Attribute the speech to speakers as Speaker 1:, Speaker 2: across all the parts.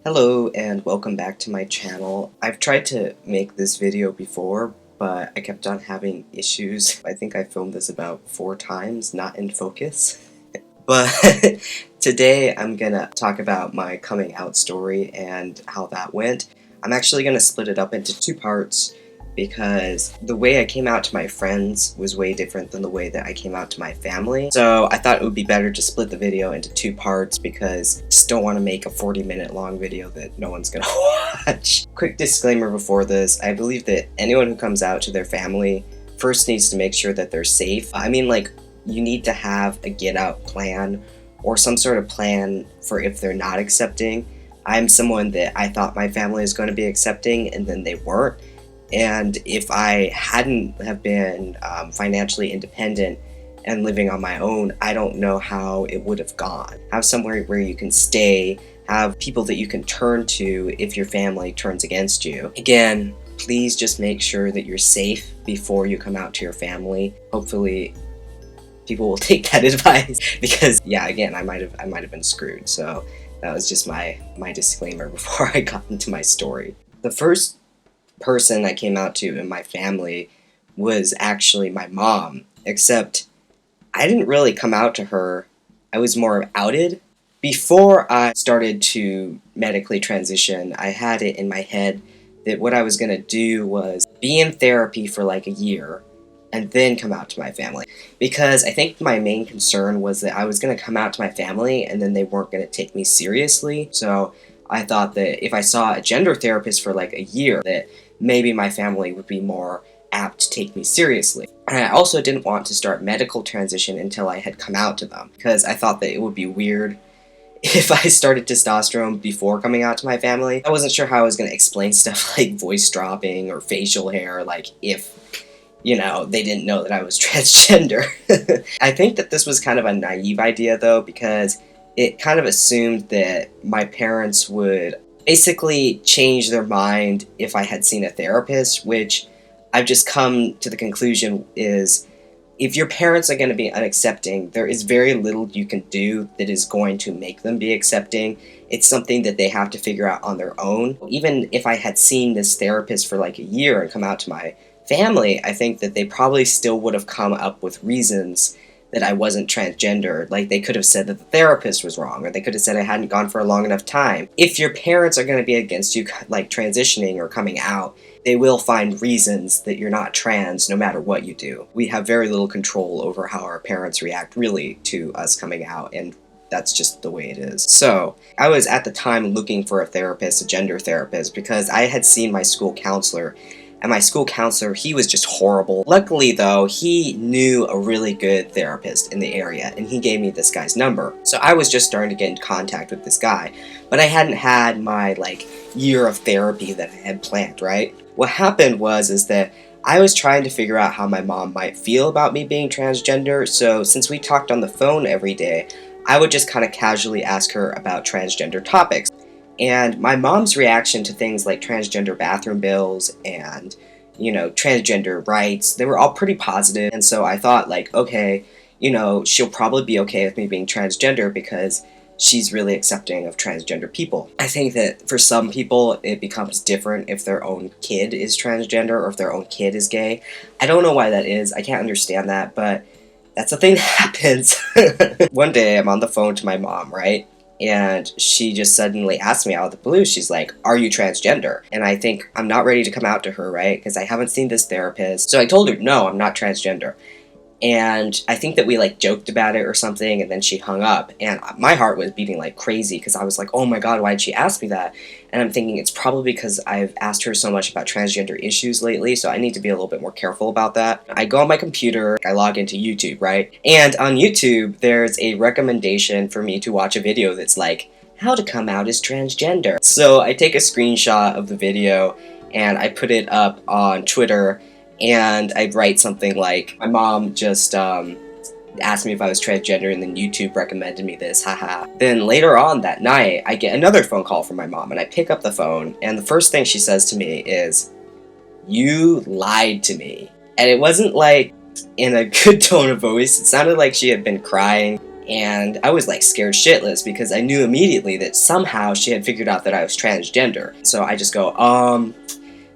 Speaker 1: Hello and welcome back to my channel. I've tried to make this video before, but I kept on having issues. I think I filmed this about 4 times, not in focus. But today I'm gonna talk about my coming out story and how that went. I'm actually gonna split it up into 2 parts because the way I came out to my friends was way different than the way that I came out to my family. So I thought it would be better to split the video into 2 parts because I just don't want to make a 40-minute long video that no one's gonna watch. Quick disclaimer before this, I believe that anyone who comes out to their family first needs to make sure that they're safe. I mean, like, you need to have a get out plan or some sort of plan for if they're not accepting. I'm someone that I thought my family was going to be accepting and then they weren't. And if I hadn't have been financially independent and living on my own, I don't know how it would have gone. Have somewhere where you can stay, have people that you can turn to if your family turns against you. Again, please just make sure that you're safe before you come out to your family. Hopefully people will take that advice because yeah, again, I might have been screwed. So that was just my disclaimer before I got into my story. The first person I came out to in my family was actually my mom, except I didn't really come out to her. I was more outed. Before I started to medically transition, I had it in my head that what I was going to do was be in therapy for like a year and then come out to my family. Because I think my main concern was that I was going to come out to my family and then they weren't going to take me seriously. So I thought that if I saw a gender therapist for like a year, that maybe my family would be more apt to take me seriously. And I also didn't want to start medical transition until I had come out to them, because I thought that it would be weird if I started testosterone before coming out to my family. I wasn't sure how I was going to explain stuff like voice dropping or facial hair, like if, you know, they didn't know that I was transgender. I think that this was kind of a naive idea though, because it kind of assumed that my parents would basically change their mind if I had seen a therapist, which I've just come to the conclusion is if your parents are going to be unaccepting, there is very little you can do that is going to make them be accepting. It's something that they have to figure out on their own. Even if I had seen this therapist for like a year and come out to my family, I think that they probably still would have come up with reasons that I wasn't transgender. Like, they could have said that the therapist was wrong, or they could have said I hadn't gone for a long enough time. If your parents are going to be against you, like, transitioning or coming out, they will find reasons that you're not trans no matter what you do. We have very little control over how our parents react, really, to us coming out, and that's just the way it is. So, I was at the time looking for a therapist, a gender therapist, because I had seen my school counselor, and my school counselor, he was just horrible. Luckily though, he knew a really good therapist in the area, and he gave me this guy's number. So I was just starting to get in contact with this guy, but I hadn't had my like year of therapy that I had planned, right? What happened is that I was trying to figure out how my mom might feel about me being transgender, so since we talked on the phone every day, I would just kind of casually ask her about transgender topics. And my mom's reaction to things like transgender bathroom bills and, you know, transgender rights, they were all pretty positive. And so I thought, like, okay, you know, she'll probably be okay with me being transgender because she's really accepting of transgender people. I think that for some people, it becomes different if their own kid is transgender or if their own kid is gay. I don't know why that is. I can't understand that, but that's a thing that happens. One day, I'm on the phone to my mom, right? And she just suddenly asked me out of the blue, she's like, are you transgender? And I think I'm not ready to come out to her, right? Because I haven't seen this therapist. So I told her, no, I'm not transgender. And I think that we like joked about it or something, and then she hung up. And my heart was beating like crazy because I was like, oh my god, why did she ask me that? And I'm thinking it's probably because I've asked her so much about transgender issues lately, so I need to be a little bit more careful about that. I go on my computer, I log into YouTube, right? And on YouTube, there's a recommendation for me to watch a video that's like, how to come out as transgender. So I take a screenshot of the video and I put it up on Twitter, and I'd write something like, my mom just asked me if I was transgender and then YouTube recommended me this, haha. Then later on that night, I get another phone call from my mom, and I pick up the phone, and the first thing she says to me is, you lied to me. And it wasn't like in a good tone of voice, it sounded like she had been crying. And I was like scared shitless because I knew immediately that somehow she had figured out that I was transgender. So I just go,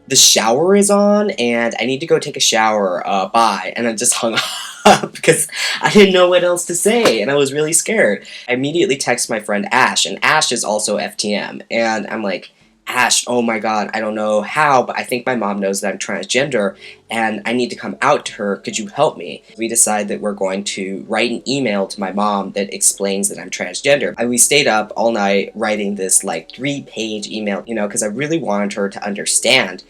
Speaker 1: the shower is on and I need to go take a shower, bye. And I just hung up because I didn't know what else to say and I was really scared. I immediately text my friend Ash, and Ash is also FTM, and I'm like, Ash, oh my god, I don't know how, but I think my mom knows that I'm transgender and I need to come out to her. Could you help me? We decide that we're going to write an email to my mom that explains that I'm transgender. And we stayed up all night writing this like 3-page email, you know, because I really wanted her to understand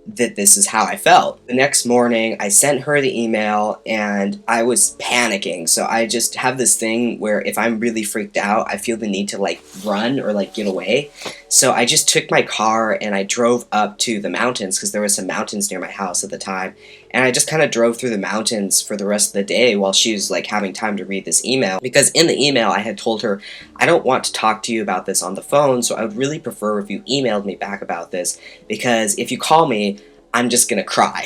Speaker 1: that this is how I felt. The next morning, I sent her the email and I was panicking. So I just have this thing where if I'm really freaked out, I feel the need to like run or like get away. So I just took my car and I drove up to the mountains because there were some mountains near my house at the time. And I just kind of drove through the mountains for the rest of the day while she was like having time to read this email. Because in the email I had told her, I don't want to talk to you about this on the phone, so I would really prefer if you emailed me back about this, because if you call me, I'm just gonna cry.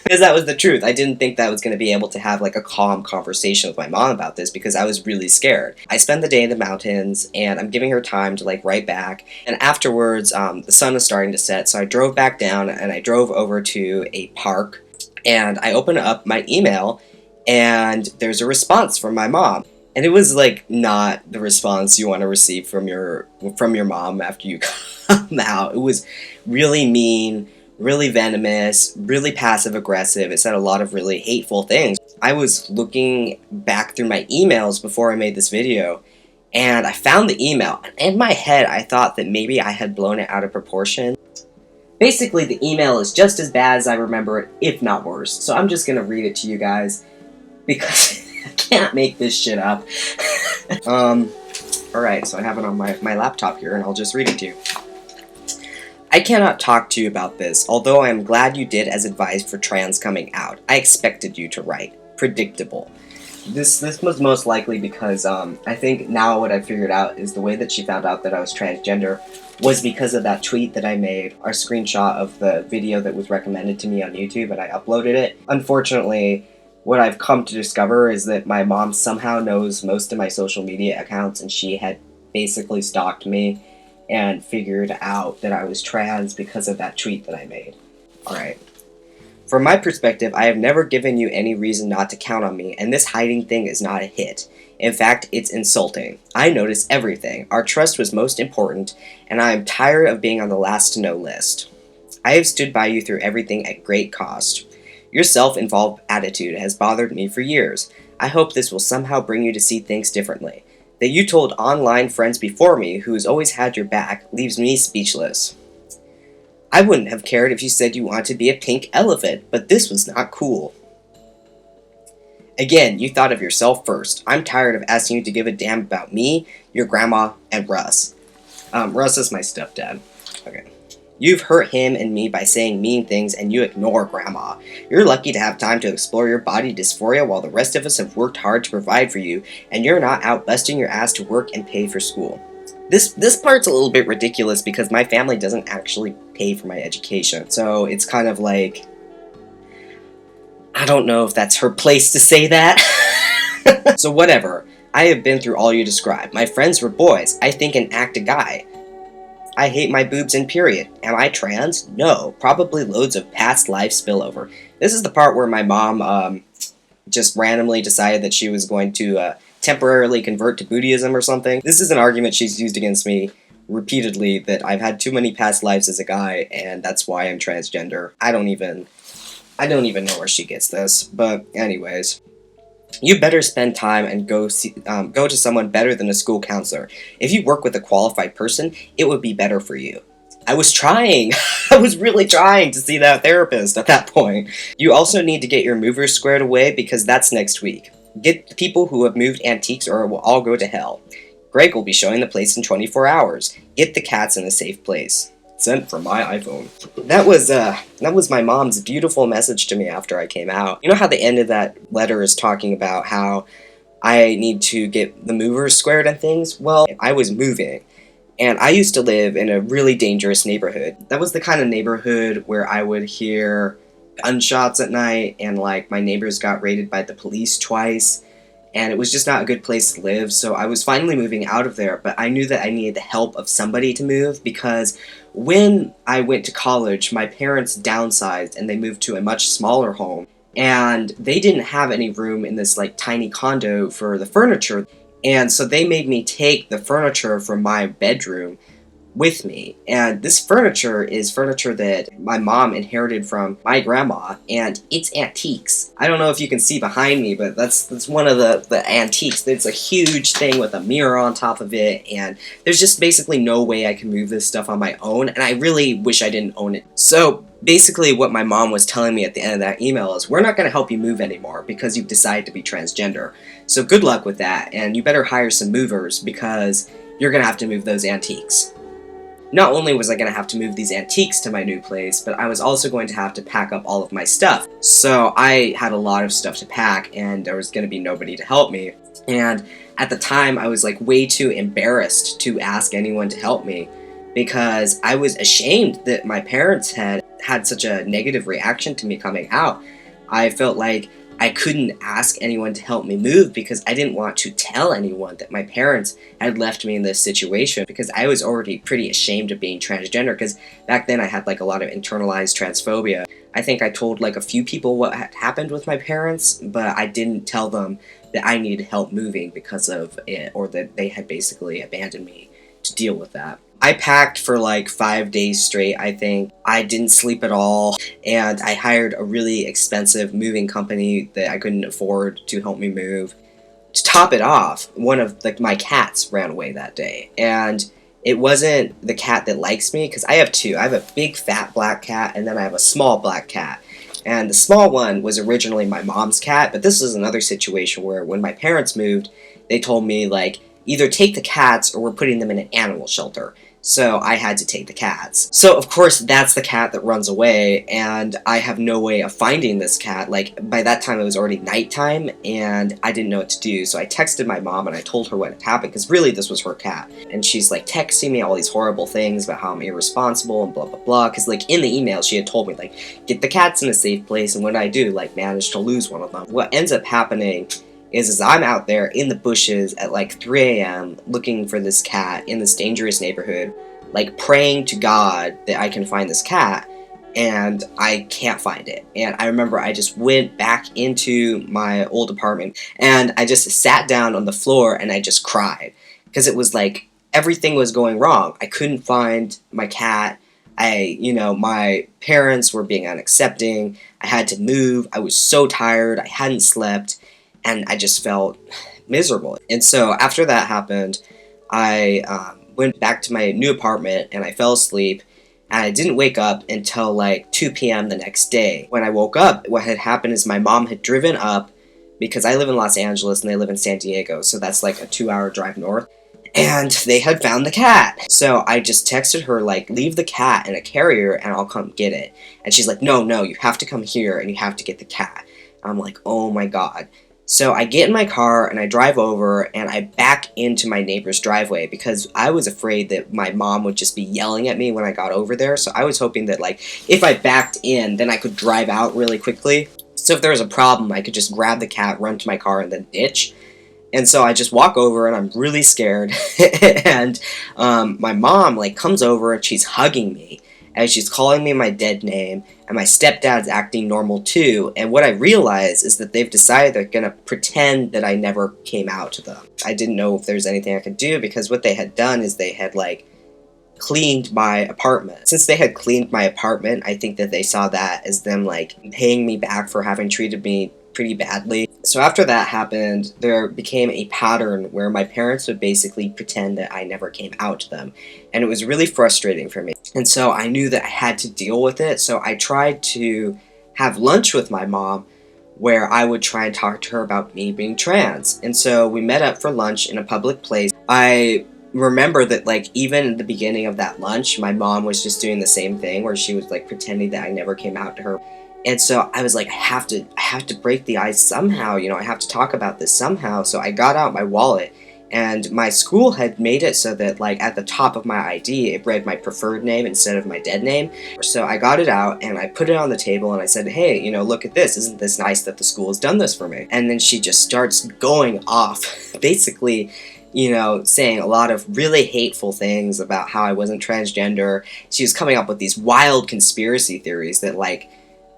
Speaker 1: Because that was the truth. I didn't think that I was going to be able to have like a calm conversation with my mom about this because I was really scared. I spent the day in the mountains and I'm giving her time to like write back. And afterwards, the sun was starting to set, so I drove back down and I drove over to a park and I opened up my email and there's a response from my mom. And it was like not the response you want to receive from your mom after you come out. It was really mean, really venomous, really passive-aggressive. It said a lot of really hateful things. I was looking back through my emails before I made this video, and I found the email. In my head, I thought that maybe I had blown it out of proportion. Basically, the email is just as bad as I remember it, if not worse. So I'm just gonna read it to you guys, because I can't make this shit up. Alright, so I have it on my laptop here, and I'll just read it to you. I cannot talk to you about this, although I am glad you did as advised for trans coming out. I expected you to write. Predictable. This was most likely because, I think now what I figured out is the way that she found out that I was transgender was because of that tweet that I made, our screenshot of the video that was recommended to me on YouTube, and I uploaded it. Unfortunately, what I've come to discover is that my mom somehow knows most of my social media accounts, and she had basically stalked me and figured out that I was trans because of that tweet that I made. Alright. From my perspective, I have never given you any reason not to count on me, and this hiding thing is not a hit. In fact, it's insulting. I notice everything. Our trust was most important, and I am tired of being on the last to know list. I have stood by you through everything at great cost. Your self-involved attitude has bothered me for years. I hope this will somehow bring you to see things differently. That you told online friends before me who has always had your back leaves me speechless. I wouldn't have cared if you said you wanted to be a pink elephant, but this was not cool. Again, you thought of yourself first. I'm tired of asking you to give a damn about me, your grandma, and Russ. Russ is my stepdad. Okay. You've hurt him and me by saying mean things, and you ignore Grandma. You're lucky to have time to explore your body dysphoria while the rest of us have worked hard to provide for you, and you're not out busting your ass to work and pay for school. This part's a little bit ridiculous because my family doesn't actually pay for my education, so it's kind of like, I don't know if that's her place to say that. So whatever. I have been through all you described. My friends were boys. I think and act a guy. I hate my boobs and period. Am I trans? No. Probably loads of past life spillover. This is the part where my mom just randomly decided that she was going to temporarily convert to Buddhism or something. This is an argument she's used against me repeatedly, that I've had too many past lives as a guy and that's why I'm transgender. I don't even know where she gets this, but anyways. You better spend time and go to someone better than a school counselor. If you work with a qualified person, it would be better for you. I was trying. I was really trying to see that therapist at that point. You also need to get your movers squared away because that's next week. Get the people who have moved antiques or it will all go to hell. Greg will be showing the place in 24 hours. Get the cats in a safe place. Sent from my iPhone. That was my mom's beautiful message to me after I came out. You know how the end of that letter is talking about how I need to get the movers squared and things? Well, I was moving, and I used to live in a really dangerous neighborhood. That was the kind of neighborhood where I would hear gunshots at night, and like my neighbors got raided by the police twice, and it was just not a good place to live, so I was finally moving out of there, but I knew that I needed the help of somebody to move, because when I went to college, my parents downsized and they moved to a much smaller home, and they didn't have any room in this like tiny condo for the furniture, and so they made me take the furniture from my bedroom with me. And this furniture is furniture that my mom inherited from my grandma, and it's antiques. I don't know if you can see behind me, but that's one of the antiques. It's a huge thing with a mirror on top of it, and there's just basically no way I can move this stuff on my own, and I really wish I didn't own it. So basically what my mom was telling me at the end of that email is, we're not going to help you move anymore because you've decided to be transgender. So good luck with that, and you better hire some movers because you're going to have to move those antiques. Not only was I going to have to move these antiques to my new place, but I was also going to have to pack up all of my stuff. So I had a lot of stuff to pack, and there was going to be nobody to help me. And at the time, I was like way too embarrassed to ask anyone to help me, because I was ashamed that my parents had such a negative reaction to me coming out. I felt like I couldn't ask anyone to help me move because I didn't want to tell anyone that my parents had left me in this situation, because I was already pretty ashamed of being transgender, because back then I had like a lot of internalized transphobia. I think I told like a few people what had happened with my parents, but I didn't tell them that I needed help moving because of it, or that they had basically abandoned me to deal with that. I packed for like 5 days straight, I think. I didn't sleep at all, and I hired a really expensive moving company that I couldn't afford to help me move. To top it off, one of my cats ran away that day, and it wasn't the cat that likes me, because I have two. I have a big fat black cat, and then I have a small black cat. And the small one was originally my mom's cat, but this is another situation where when my parents moved, they told me, like, either take the cats or we're putting them in an animal shelter. So I had to take the cats. So of course that's the cat that runs away, and I have no way of finding this cat. Like, by that time it was already nighttime and I didn't know what to do. So I texted my mom and I told her what had happened, because really this was her cat. And she's like texting me all these horrible things about how I'm irresponsible and blah blah blah, because like in the email she had told me like, get the cats in a safe place, and when I do, like, manage to lose one of them. What ends up happening is I'm out there in the bushes at like 3 a.m. looking for this cat in this dangerous neighborhood, like praying to God that I can find this cat, and I can't find it. And I remember I just went back into my old apartment and I just sat down on the floor and I just cried, because it was like everything was going wrong. I couldn't find my cat. My parents were being unaccepting. I had to move. I was so tired. I hadn't slept. And I just felt miserable. And so after that happened, I went back to my new apartment and I fell asleep. And I didn't wake up until like 2 p.m. the next day. When I woke up, what had happened is my mom had driven up, because I live in Los Angeles and they live in San Diego, so that's like a 2-hour drive north. And they had found the cat. So I just texted her, like, leave the cat in a carrier and I'll come get it. And she's like, no, you have to come here and you have to get the cat. I'm like, oh my god. So I get in my car and I drive over and I back into my neighbor's driveway, because I was afraid that my mom would just be yelling at me when I got over there. So I was hoping that, like, if I backed in, then I could drive out really quickly. So if there was a problem, I could just grab the cat, run to my car, and then ditch. And so I just walk over and I'm really scared. And my mom, like, comes over and she's hugging me. And she's calling me my dead name, and my stepdad's acting normal too, and what I realize is that they've decided they're gonna pretend that I never came out to them. I didn't know if there's anything I could do, because what they had done is they had, like, cleaned my apartment. Since they had cleaned my apartment, I think that they saw that as them, like, paying me back for having treated me pretty badly. So after that happened, there became a pattern where my parents would basically pretend that I never came out to them, and it was really frustrating for me. And so I knew that I had to deal with it, so I tried to have lunch with my mom, where I would try and talk to her about me being trans. And so we met up for lunch in a public place. I remember that, like, even at the beginning of that lunch, my mom was just doing the same thing, where she was, like, pretending that I never came out to her. And so I was like, I have to break the ice somehow, I have to talk about this somehow. So I got out my wallet And my school had made it so that, like, at the top of my ID, it read my preferred name instead of my dead name. So I got it out, and I put it on the table, and I said, hey, you know, look at this. Isn't this nice that the school has done this for me? And then she just starts going off, basically, you know, saying a lot of really hateful things about how I wasn't transgender. She was coming up with these wild conspiracy theories that, like,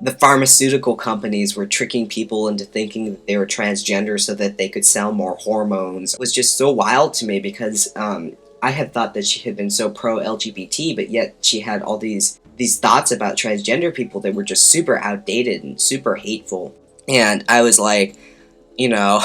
Speaker 1: the pharmaceutical companies were tricking people into thinking that they were transgender so that they could sell more hormones. It was just so wild to me because I had thought that she had been so pro-LGBT, but yet she had all these thoughts about transgender people that were just super outdated and super hateful. And I was like, you know,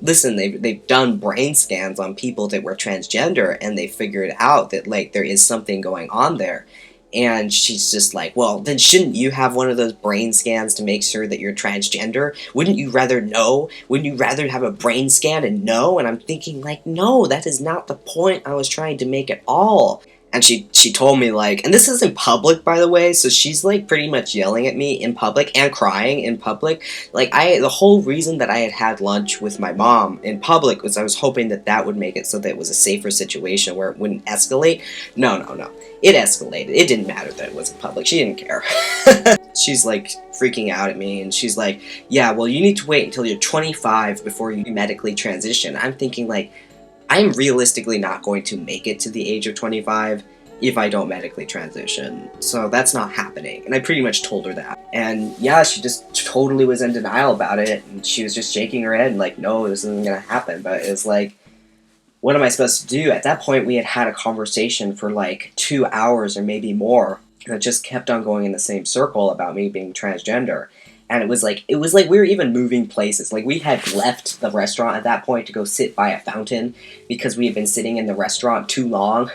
Speaker 1: listen, they've done brain scans on people that were transgender, and they figured out that, like, there is something going on there. And she's just like, well, then shouldn't you have one of those brain scans to make sure that you're transgender? Wouldn't you rather know? Wouldn't you rather have a brain scan and know? And I'm thinking, like, no, that is not the point I was trying to make at all. And she told me, like, and this is in public, by the way, so she's, like, pretty much yelling at me in public and crying in public. Like, the whole reason that I had lunch with my mom in public was I was hoping that that would make it so that it was a safer situation where it wouldn't escalate. No. It escalated. It didn't matter that it was in public. She didn't care. She's, like, freaking out at me, and she's like, yeah, well, you need to wait until you're 25 before you medically transition. I'm thinking, like, I'm realistically not going to make it to the age of 25 if I don't medically transition. So that's not happening. And I pretty much told her that. And yeah, she just totally was in denial about it. And she was just shaking her head and like, no, this isn't going to happen. But it's like, what am I supposed to do? At that point, we had a conversation for like 2 hours or maybe more. And it just kept on going in the same circle about me being transgender. And it was like we were even moving places. Like, we had left the restaurant at that point to go sit by a fountain because we had been sitting in the restaurant too long.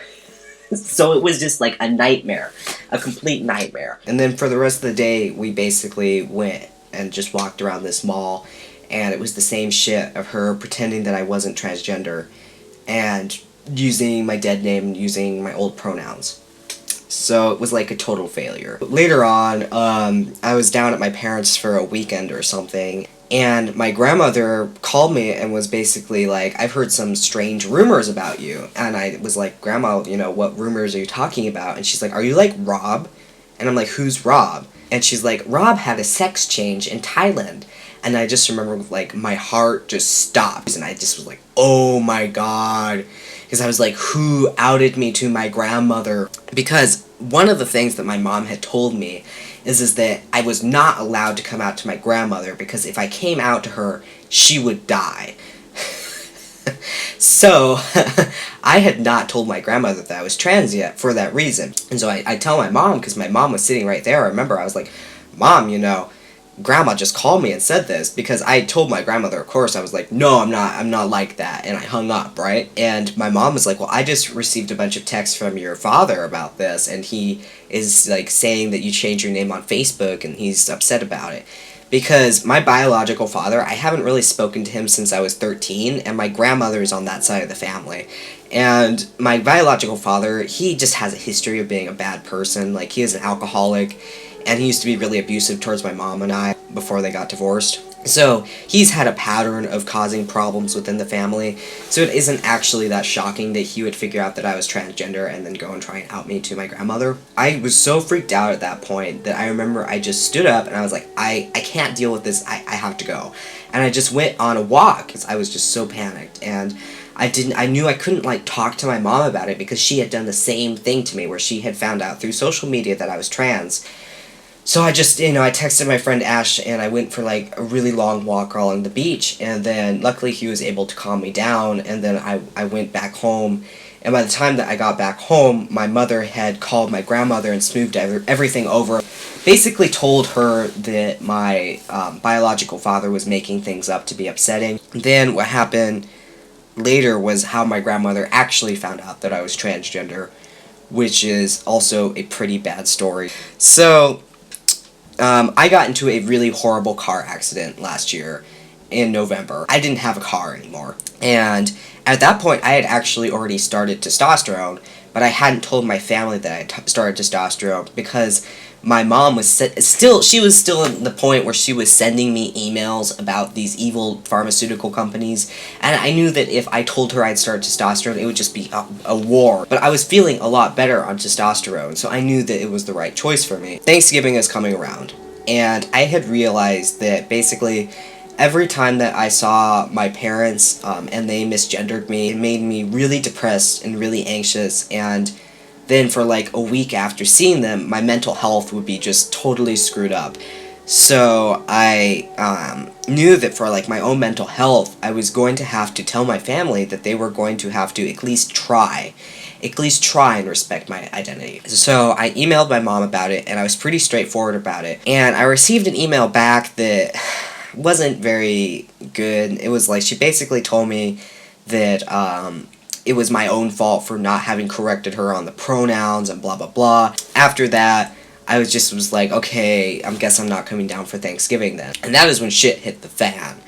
Speaker 1: So it was just like a nightmare, a complete nightmare. And then for the rest of the day, we basically went and just walked around this mall, and it was the same shit of her pretending that I wasn't transgender and using my dead name, using my old pronouns. So it was like a total failure. Later on, I was down at my parents' for a weekend or something, and my grandmother called me and was basically like, I've heard some strange rumors about you. And I was like, Grandma, you know, what rumors are you talking about? And she's like, are you like Rob? And I'm like, who's Rob? And she's like, Rob had a sex change in Thailand. And I just remember, like, my heart just stopped, and I just was like, oh my god. Because I was like, who outed me to my grandmother? Because one of the things that my mom had told me is that I was not allowed to come out to my grandmother, because if I came out to her, she would die. So, I had not told my grandmother that I was trans yet for that reason. And so I tell my mom, because my mom was sitting right there. I remember I was like, Mom, you know, Grandma just called me and said this, because I told my grandmother, of course, I was like, no, I'm not like that, and I hung up, right? And my mom was like, well, I just received a bunch of texts from your father about this, and he is, like, saying that you changed your name on Facebook, and he's upset about it. Because my biological father, I haven't really spoken to him since I was 13, and my grandmother is on that side of the family. And my biological father, he just has a history of being a bad person. Like, he is an alcoholic, and he used to be really abusive towards my mom and I before they got divorced. So he's had a pattern of causing problems within the family, so it isn't actually that shocking that he would figure out that I was transgender and then go and try and out me to my grandmother. I was so freaked out at that point that I remember I just stood up and I was like, I can't deal with this, I have to go. And I just went on a walk because I was just so panicked, and I knew I couldn't, like, talk to my mom about it because she had done the same thing to me, where she had found out through social media that I was trans. So I just, you know, I texted my friend Ash, and I went for, like, a really long walk along the beach, and then luckily he was able to calm me down, and then I went back home, and by the time that I got back home, my mother had called my grandmother and smoothed everything over, basically told her that my biological father was making things up to be upsetting. Then what happened later was how my grandmother actually found out that I was transgender, which is also a pretty bad story. So I got into a really horrible car accident last year in November. I didn't have a car anymore. And at that point, I had actually already started testosterone, but I hadn't told my family that I had started testosterone because my mom was she was still in the point where she was sending me emails about these evil pharmaceutical companies, and I knew that if I told her I'd start testosterone, it would just be a war. But I was feeling a lot better on testosterone, so I knew that it was the right choice for me. Thanksgiving is coming around, and I had realized that basically every time that I saw my parents and they misgendered me, it made me really depressed and really anxious, and then for like a week after seeing them, my mental health would be just totally screwed up. So I knew that for like my own mental health, I was going to have to tell my family that they were going to have to at least try and respect my identity. So I emailed my mom about it, and I was pretty straightforward about it. And I received an email back that wasn't very good. It was like, she basically told me that it was my own fault for not having corrected her on the pronouns and blah blah blah. After that, I was like, okay, I guess I'm not coming down for Thanksgiving then. And that is when shit hit the fan.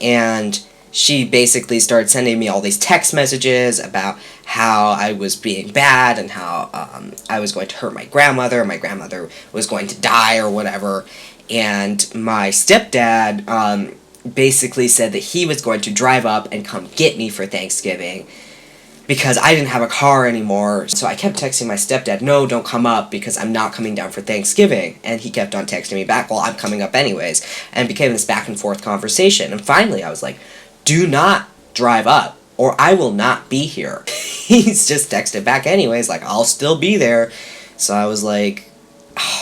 Speaker 1: And she basically started sending me all these text messages about how I was being bad and how I was going to hurt my grandmother was going to die or whatever. And my stepdad basically said that he was going to drive up and come get me for Thanksgiving, because I didn't have a car anymore. So I kept texting my stepdad, no, don't come up, because I'm not coming down for Thanksgiving. And he kept on texting me back, well, I'm coming up anyways. And it became this back and forth conversation. And finally I was like, do not drive up, or I will not be here. He's just texted back anyways, like, I'll still be there. So I was like,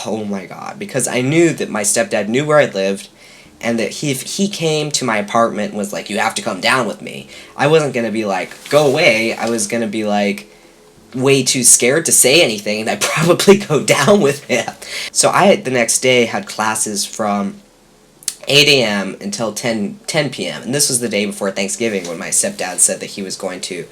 Speaker 1: oh my god, because I knew that my stepdad knew where I lived, and that if he came to my apartment and was like, you have to come down with me, I wasn't going to be like, go away. I was going to be like, way too scared to say anything, and I'd probably go down with him. So I, the next day, had classes from 8 a.m. until 10 p.m. And this was the day before Thanksgiving, when my stepdad said that he was going to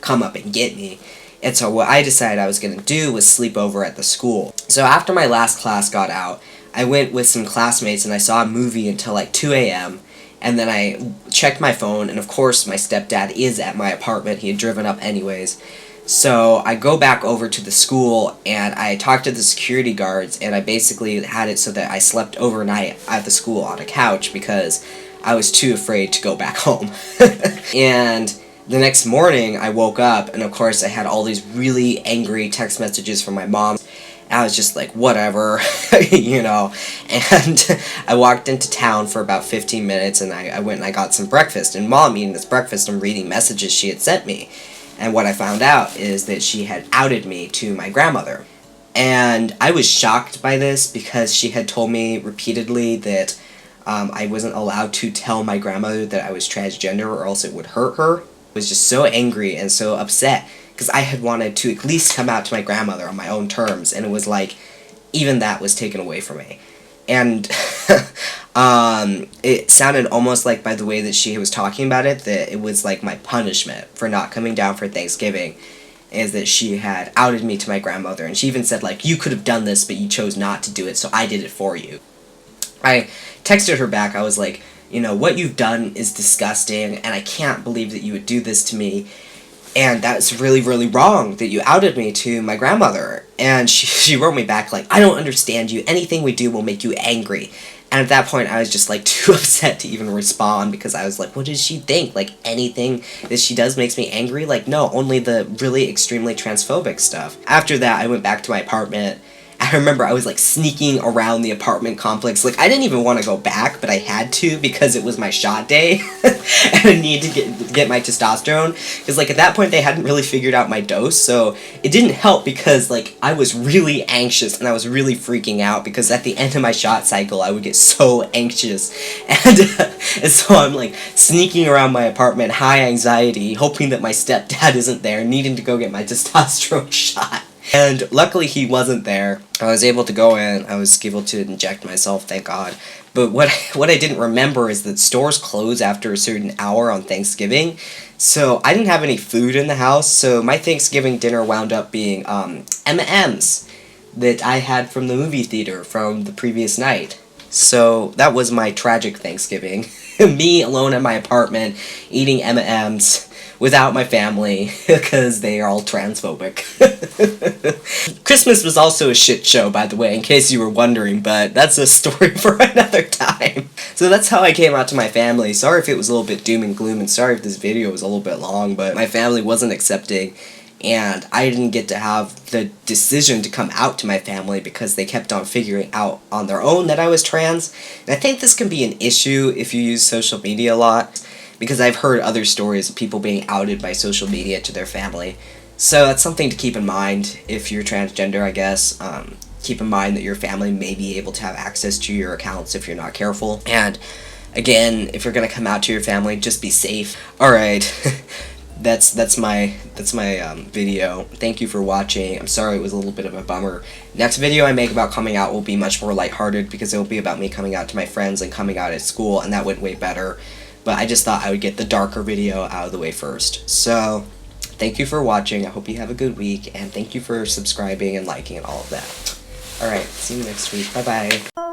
Speaker 1: come up and get me. And so what I decided I was going to do was sleep over at the school. So after my last class got out, I went with some classmates and I saw a movie until like 2 a.m. And then I checked my phone, and of course my stepdad is at my apartment. He had driven up anyways. So I go back over to the school and I talked to the security guards, and I basically had it so that I slept overnight at the school on a couch because I was too afraid to go back home. And the next morning I woke up, and of course I had all these really angry text messages from my mom. I was just like, whatever, you know, and I walked into town for about 15 minutes, and I went and I got some breakfast, and while I'm eating this breakfast, I'm reading messages she had sent me, and what I found out is that she had outed me to my grandmother, and I was shocked by this because she had told me repeatedly that I wasn't allowed to tell my grandmother that I was transgender or else it would hurt her. I was just so angry and so upset, because I had wanted to at least come out to my grandmother on my own terms, and it was like, even that was taken away from me. And it sounded almost like, by the way that she was talking about it, that it was like my punishment for not coming down for Thanksgiving, is that she had outed me to my grandmother, and she even said, like, you could have done this, but you chose not to do it, so I did it for you. I texted her back, I was like, you know, what you've done is disgusting, and I can't believe that you would do this to me. And that's really, really wrong that you outed me to my grandmother. And she wrote me back like, I don't understand you. Anything we do will make you angry. And at that point, I was just like too upset to even respond, because I was like, what does she think? Like, anything that she does makes me angry? Like, no, only the really extremely transphobic stuff. After that, I went back to my apartment. I remember I was like sneaking around the apartment complex. Like, I didn't even want to go back, but I had to because it was my shot day. And I needed to get my testosterone. Because like at that point they hadn't really figured out my dose. So it didn't help, because like I was really anxious and I was really freaking out, because at the end of my shot cycle I would get so anxious. And so I'm like sneaking around my apartment, high anxiety, hoping that my stepdad isn't there, needing to go get my testosterone shot. And luckily he wasn't there. I was able to go in, I was able to inject myself, thank God. But what I didn't remember is that stores close after a certain hour on Thanksgiving. So I didn't have any food in the house, so my Thanksgiving dinner wound up being M&M's that I had from the movie theater from the previous night. So that was my tragic Thanksgiving. Me alone in my apartment, eating M&M's without my family because they are all transphobic. Christmas was also a shit show, by the way, in case you were wondering, but that's a story for another time. So that's how I came out to my family. Sorry if it was a little bit doom and gloom, and sorry if this video was a little bit long, but my family wasn't accepting, and I didn't get to have the decision to come out to my family because they kept on figuring out on their own that I was trans. And I think this can be an issue if you use social media a lot, because I've heard other stories of people being outed by social media to their family. So that's something to keep in mind if you're transgender, I guess. Keep in mind that your family may be able to have access to your accounts if you're not careful. And again, if you're gonna come out to your family, just be safe. Alright, that's my video. Thank you for watching. I'm sorry it was a little bit of a bummer. Next video I make about coming out will be much more lighthearted because it will be about me coming out to my friends and coming out at school, and that went way better. But I just thought I would get the darker video out of the way first. So, thank you for watching. I hope you have a good week, and thank you for subscribing and liking and all of that. Alright, see you next week. Bye-bye.